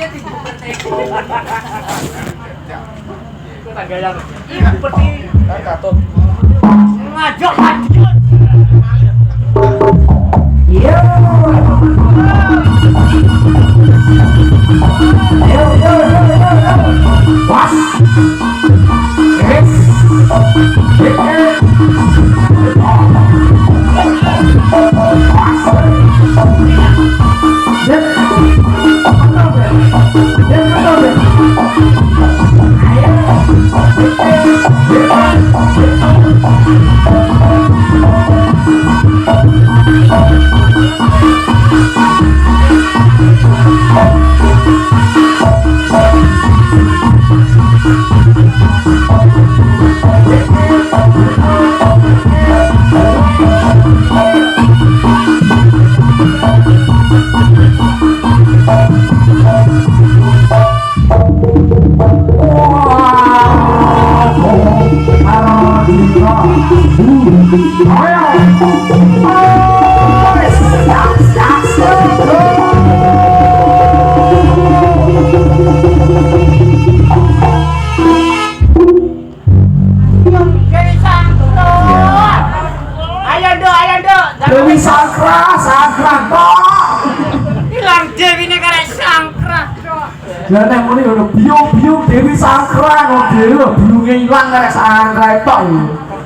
piye dibupeti. Kok tak gaya. Dibupeti. Katut. Ngajak lanjut. Yo. Yo. Was. Yes. Dewi Sangkra kok. Hilang Dewi ini karena Sangkra kok. Lah nek muni ngono biung Dewi Sangkra kok dhewe biunge ilang karena Sangkra tok.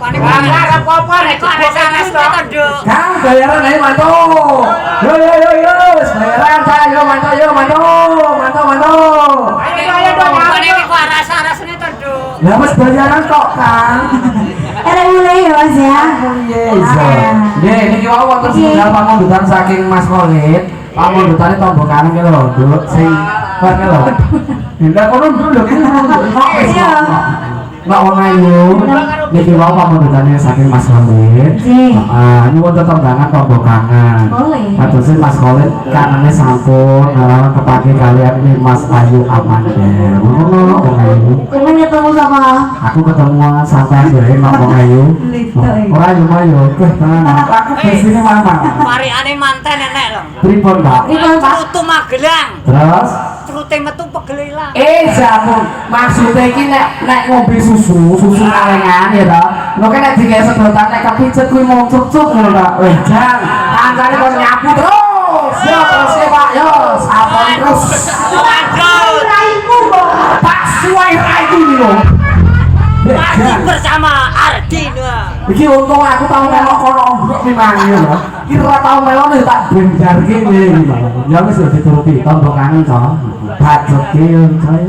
Panik apa nek kok ana Sangkra to, Nduk. Kang bayaran ae mantu. Yo wis bayaran ta yo mantu. Ayo dong. Panik kok rasa-rasane to, Nduk. Lah wis bayaran kok, Kang. Mulai ya Mas ya. Nggih, niki wau wonten setunggal pamundutan saking Mas Khalid. Pamundutane tombo kanan ki lho, Nduk. Sing kok lho. Ndak kono Nduk lho ki. Nek wong ayu niki wau pamundutane saking Mas Khalid. Nyuwun tetembangan tombo kanan. Kados Mas Khalid kanane sampun kepake kalian ini Mas Ayu Amanda. Ngono wong ayu. Kemarin ketemu sama aku ketemu sampai dari Mama Ayu. Ora yo mayo, tenan. Aku besine mama. Marikane manten enek lho. Pripun, Pak? Pripun, Pak? Putu Magelang. Terus Trute metu pegel ilang. jamu. Maksude iki nek ngombe susu kalengan ya to. Nek nek digawe sedotan nek kepijet kuwi mau cuk-cuk ngono to. Weh, jang. Kancane kon nyapu terus. Yo terus ya, Pak. Yo, sapon terus. Lanjut. raimu kok. Pak suwe raiku iki lho. Masih bersama Ardina. Iki untung aku tau melok kono ombrok memang ya lho. Iki ora tau melok nek tak bendarke ngene. Ya wis dituruti tombo kangen to. Bajoke saya.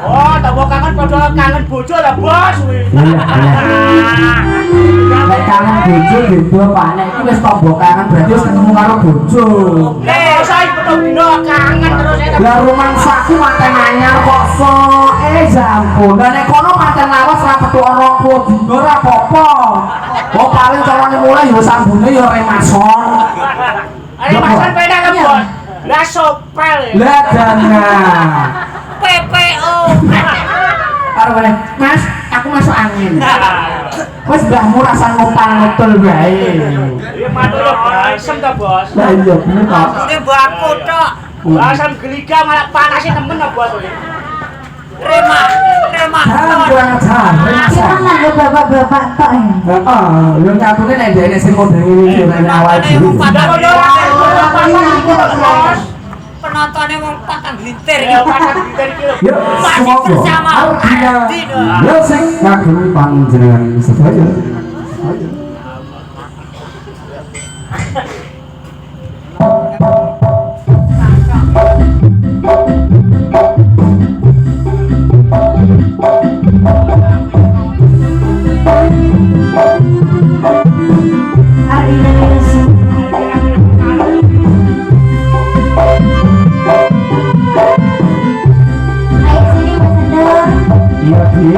Oh, tombo kangen padha kangen bojo lah, Bos. Iya. Nek kangen bojo gitu Pak, nek iki wis tombo kangen berarti wis ketemu karo bojo. Saya penuh dino kangen terus ya. Lah rumangsaku manten anyar kok sok jampun. Lah nek kono manten lawas ra petuk 20 dino ora apa-apa. Oh paling carane mulai ya sambune ya remason. Ayo masan peda kan, Bos. Lah sopel. Lah dana. PPO. Karo meneh, Mas, aku masuk angin. Wis mbahmu rasa ngopal-ngopel wae. Iya matur asem ta, Bos. Lah iya bener kok. Ini baku tok. Asam geliga malah panasnya temen ta, Bos. Rema. Kurang ajar. Kita nganggo bapak-bapak tok ya. Heeh, yo nyatune nek dhek sing model iki nek awal dhewe. Penontonnya wong patang glintir. Ya patang glintir iki lho. Yuk, Masih bersama Ardina. Ardina. Yo sing ngagemi panjenengan sedaya. Iya, Ki.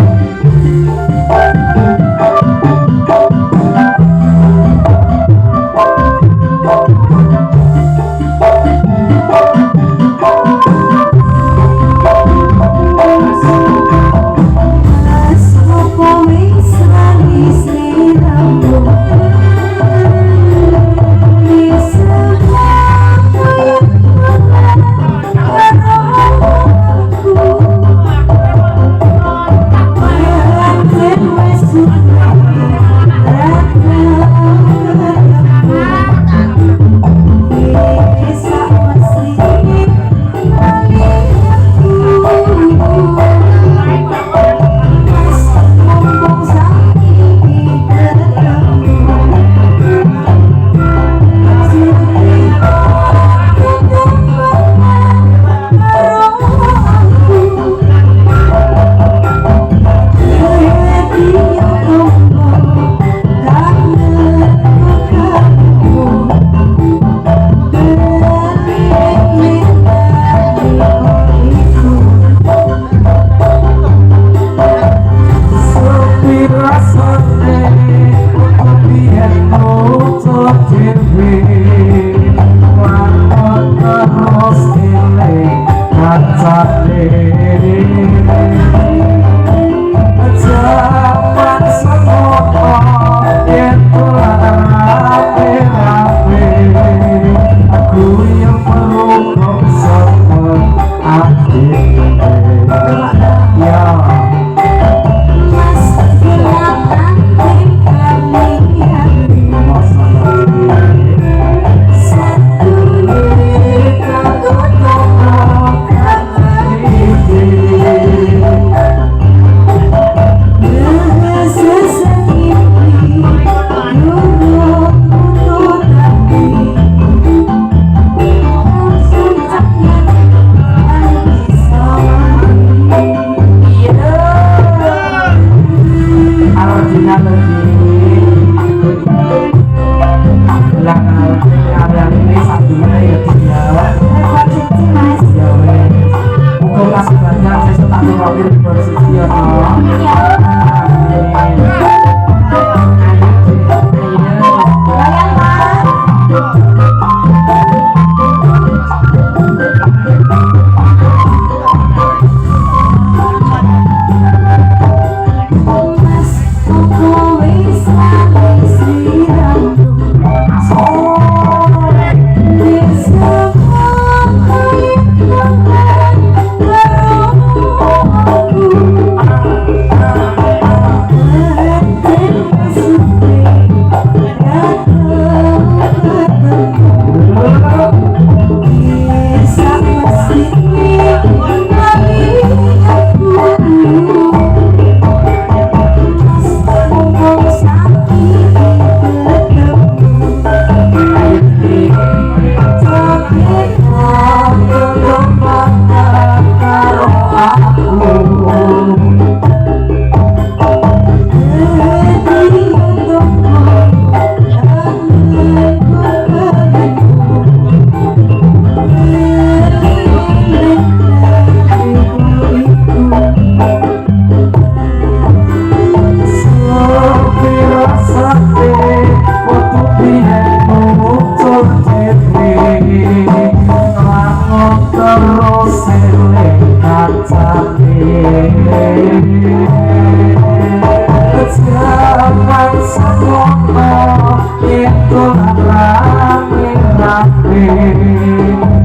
yang merokok sama adik ya Mas silakan kami satu aku Arjuna lagi bilang ini satunya ya dia ya wes muka kasih banyak saya tak terlalu bersih ya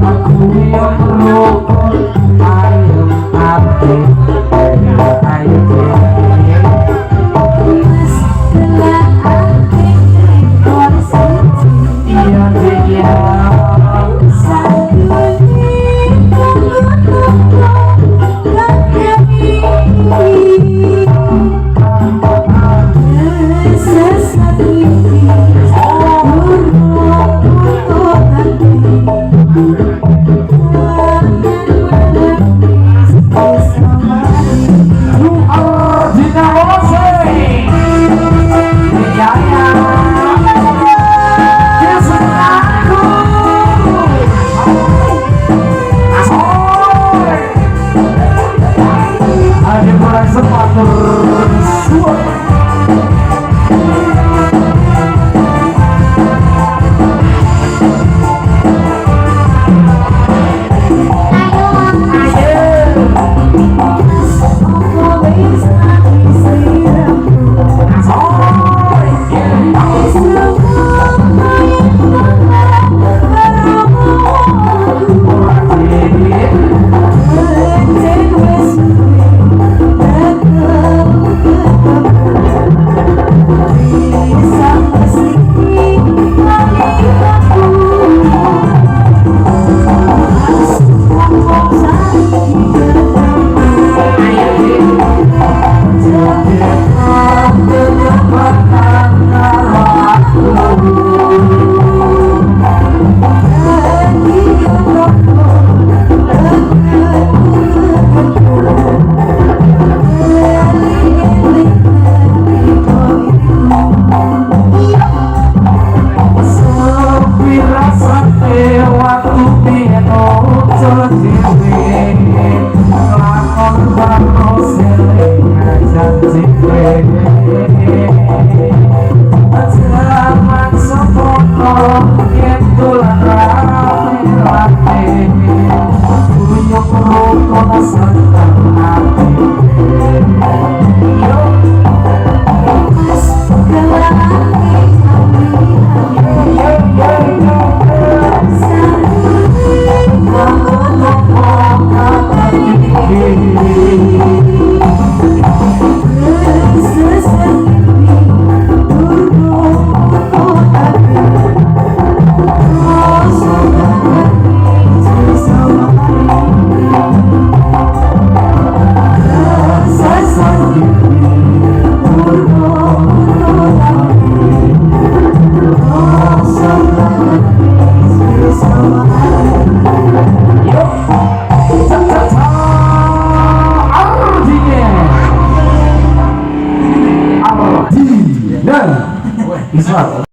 Aku yang merokok